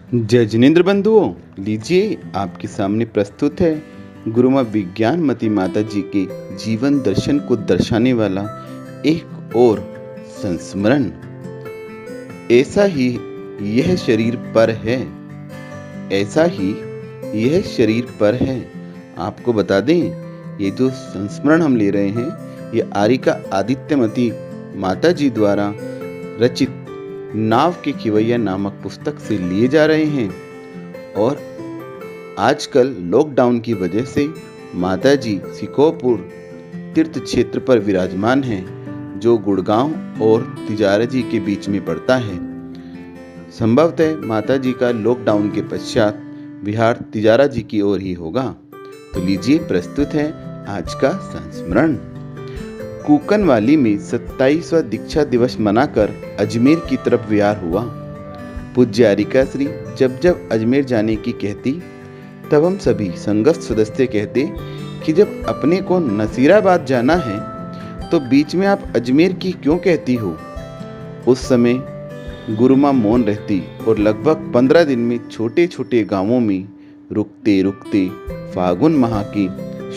जय जिनेन्द्र बंधुओं, लीजिए आपके सामने प्रस्तुत है गुरुमा विज्ञानमती माता जी के जीवन दर्शन को दर्शाने वाला एक और संस्मरण। ऐसा ही यह शरीर पर है, ऐसा ही यह शरीर पर है। आपको बता दें, ये जो संस्मरण हम ले रहे हैं ये आरिका आदित्यमती माता जी द्वारा रचित नाव के खिवैया नामक पुस्तक से लिए जा रहे हैं। और आजकल लॉकडाउन की वजह से माता जी सिकोपुर तीर्थ क्षेत्र पर विराजमान हैं, जो गुड़गांव और तिजारा जी के बीच में पड़ता है। संभवतः माता जी का लॉकडाउन के पश्चात विहार तिजारा जी की ओर ही होगा। तो लीजिए, प्रस्तुत है आज का संस्मरण। कूकनवाली में 27वां दीक्षा दिवस मनाकर अजमेर की तरफ विहार हुआ। पूज्य आरिका श्री जब जब अजमेर जाने की कहती, तब हम सभी संघस्थ सदस्य कहते कि जब अपने को नसीराबाद जाना है तो बीच में आप अजमेर की क्यों कहती हो। उस समय गुरुमा मौन रहती और लगभग 15 दिन में छोटे छोटे गांवों में रुकते रुकते फागुन माह की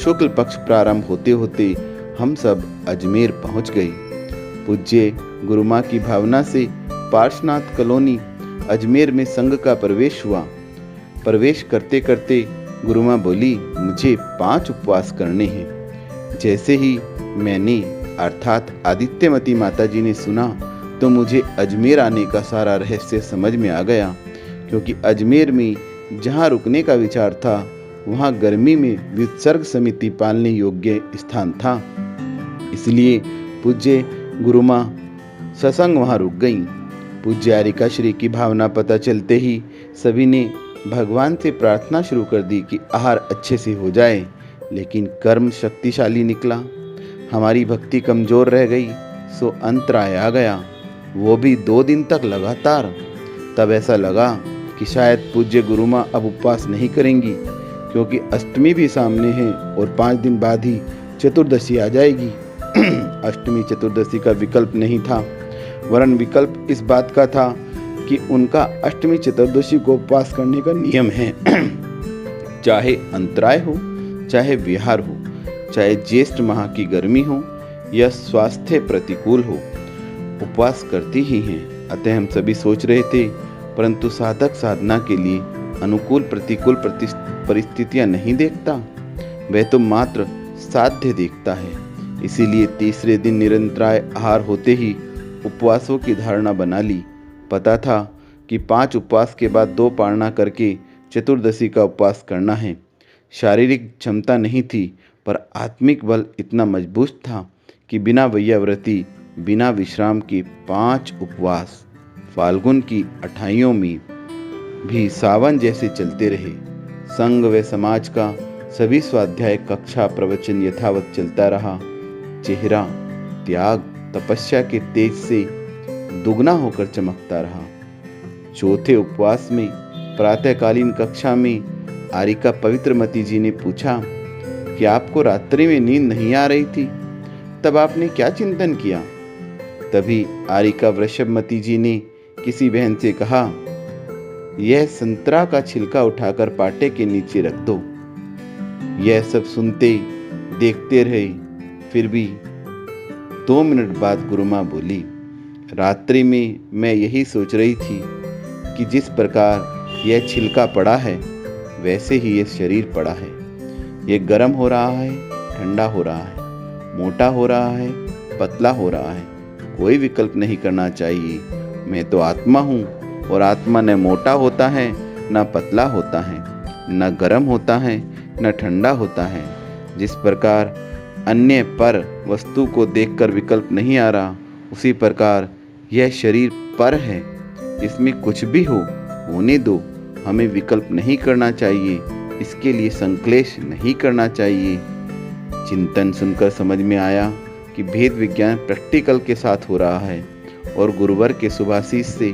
शुक्ल पक्ष प्रारंभ होते होते हम सब अजमेर पहुंच गए। पूज्य गुरुमा की भावना से पार्श्वनाथ कॉलोनी अजमेर में संघ का प्रवेश हुआ। प्रवेश करते करते गुरुमा बोली, मुझे 5 उपवास करने हैं। जैसे ही मैंने अर्थात आदित्यमती माता जी ने सुना तो मुझे अजमेर आने का सारा रहस्य समझ में आ गया, क्योंकि अजमेर में जहाँ रुकने का विचार था वहाँ गर्मी में वित्सर्ग समिति पालने योग्य स्थान था। इसलिए पूज्य गुरुमा सत्संग वहाँ रुक गईं। पूज्य आरिका श्री की भावना पता चलते ही सभी ने भगवान से प्रार्थना शुरू कर दी कि आहार अच्छे से हो जाए, लेकिन कर्म शक्तिशाली निकला। हमारी भक्ति कमजोर रह गई, सो अंतराय आ गया, वो भी 2 दिन तक लगातार। तब ऐसा लगा कि शायद पूज्य गुरुमा अब उपवास नहीं करेंगी, क्योंकि अष्टमी भी सामने है और 5 दिन बाद ही चतुर्दशी आ जाएगी। अष्टमी चतुर्दशी का विकल्प नहीं था, वरन विकल्प इस बात का था कि उनका अष्टमी चतुर्दशी को उपवास करने का नियम है। चाहे अंतराय हो, चाहे विहार हो, चाहे ज्येष्ठ माह की गर्मी हो या स्वास्थ्य प्रतिकूल हो, उपवास करती ही हैं। अतः हम सभी सोच रहे थे, परंतु साधक साधना के लिए अनुकूल प्रतिकूल परिस्थितियां नहीं देखता, वह तो मात्र साध्य देखता है। इसीलिए तीसरे दिन निरंतराय आहार होते ही उपवासों की धारणा बना ली। पता था कि 5 उपवास के बाद 2 पारणा करके चतुर्दशी का उपवास करना है। शारीरिक क्षमता नहीं थी, पर आत्मिक बल इतना मजबूत था कि बिना वैयाव्रती बिना विश्राम के 5 उपवास फाल्गुन की 28 में भी सावन जैसे चलते रहे। संघ व समाज का सभी स्वाध्याय कक्षा प्रवचन यथावत चलता रहा। चेहरा त्याग तपस्या के तेज से दुगना होकर चमकता रहा। चौथे उपवास में प्रातःकालीन कक्षा में आरिका पवित्रमती जी ने पूछा कि आपको रात्रि में नींद नहीं आ रही थी, तब आपने क्या चिंतन किया। तभी आरिका वृषभमती जी ने किसी बहन से कहा, यह संतरा का छिलका उठाकर पाटे के नीचे रख दो। यह सब सुनते देखते रहे। फिर भी 2 मिनट बाद गुरुमा बोली, रात्रि में मैं यही सोच रही थी कि जिस प्रकार यह छिलका पड़ा है वैसे ही यह शरीर पड़ा है। यह गर्म हो रहा है, ठंडा हो रहा है, मोटा हो रहा है, पतला हो रहा है। कोई विकल्प नहीं करना चाहिए। मैं तो आत्मा हूँ और आत्मा न मोटा होता है, न पतला होता है, न गर्म होता है, न ठंडा होता है। जिस प्रकार अन्य पर वस्तु को देखकर विकल्प नहीं आ रहा, उसी प्रकार यह शरीर पर है। इसमें कुछ भी हो, होने दो। हमें विकल्प नहीं करना चाहिए, इसके लिए संक्लेश नहीं करना चाहिए। चिंतन सुनकर समझ में आया कि भेद विज्ञान प्रैक्टिकल के साथ हो रहा है और गुरुवर के शुभाशीष से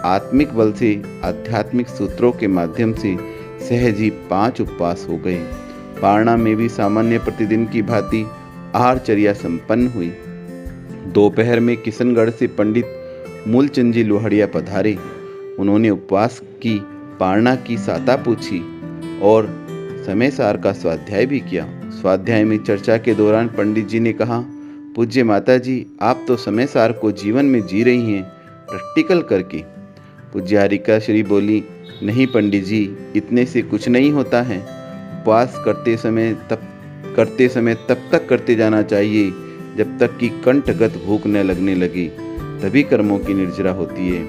आत्मिक बल से आध्यात्मिक सूत्रों के माध्यम से सहज ही 5 उपवास हो गए। पारणा में भी सामान्य प्रतिदिन की भांति आहारचर्या संपन्न हुई। दोपहर में किशनगढ़ से पंडित मूलचंद जी लोहड़िया पधारे। उन्होंने उपवास की पारणा की साता पूछी और समय सार का स्वाध्याय भी किया। स्वाध्याय में चर्चा के दौरान पंडित जी ने कहा, पूज्य माता जी, आप तो समय सार को जीवन में जी रही हैं, प्रैक्टिकल करके। पूज्य हरिका श्री बोली, नहीं पंडित जी, इतने से कुछ नहीं होता है। उपवास करते समय तब तक करते जाना चाहिए जब तक कि कंठगत भूख न लगने लगे, तभी कर्मों की निर्जरा होती है।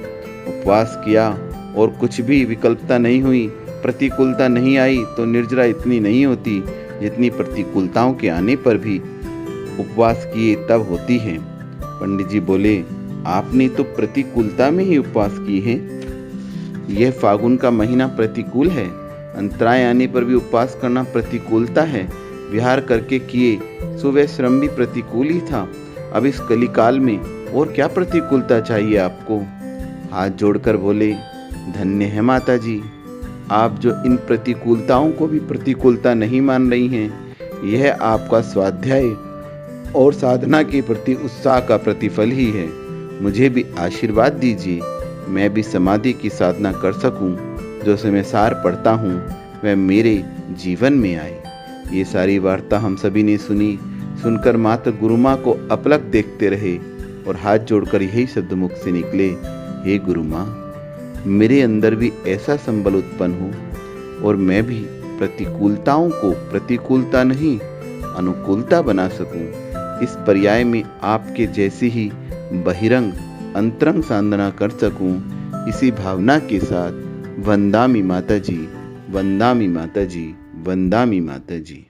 उपवास किया और कुछ भी विकल्पता नहीं हुई, प्रतिकूलता नहीं आई, तो निर्जरा इतनी नहीं होती जितनी प्रतिकूलताओं के आने पर भी उपवास किए तब होती है। पंडित जी बोले, आपने तो प्रतिकूलता में ही उपवास किए हैं। यह फागुन का महीना प्रतिकूल है, अंतराय आने पर भी उपवास करना प्रतिकूलता है। विहार करके किए सुबह श्रम भी प्रतिकूल ही था। अब इस कलिकाल में और क्या प्रतिकूलता चाहिए आपको। हाथ जोड़कर बोले, धन्य है माता जी, आप जो इन प्रतिकूलताओं को भी प्रतिकूलता नहीं मान रही हैं। यह आपका स्वाध्याय और साधना के प्रति उत्साह का प्रतिफल ही है। मुझे भी आशीर्वाद दीजिए, मैं भी समाधि की साधना कर सकूं। जो समय सार पढ़ता हूं वह मेरे जीवन में आए। ये सारी वार्ता हम सभी ने सुनी। सुनकर मात्र गुरु माँ को अपलक देखते रहे और हाथ जोड़कर यही शब्द मुख से निकले, हे गुरु माँ, मेरे अंदर भी ऐसा संबल उत्पन्न हो और मैं भी प्रतिकूलताओं को प्रतिकूलता नहीं अनुकूलता बना सकूं। इस पर्याय में आपके जैसी ही बहिरंग अंतरंग साधना कर सकूं। इसी भावना के साथ वंदामि माता जी, वंदामि माता जी, वंदामि माता जी।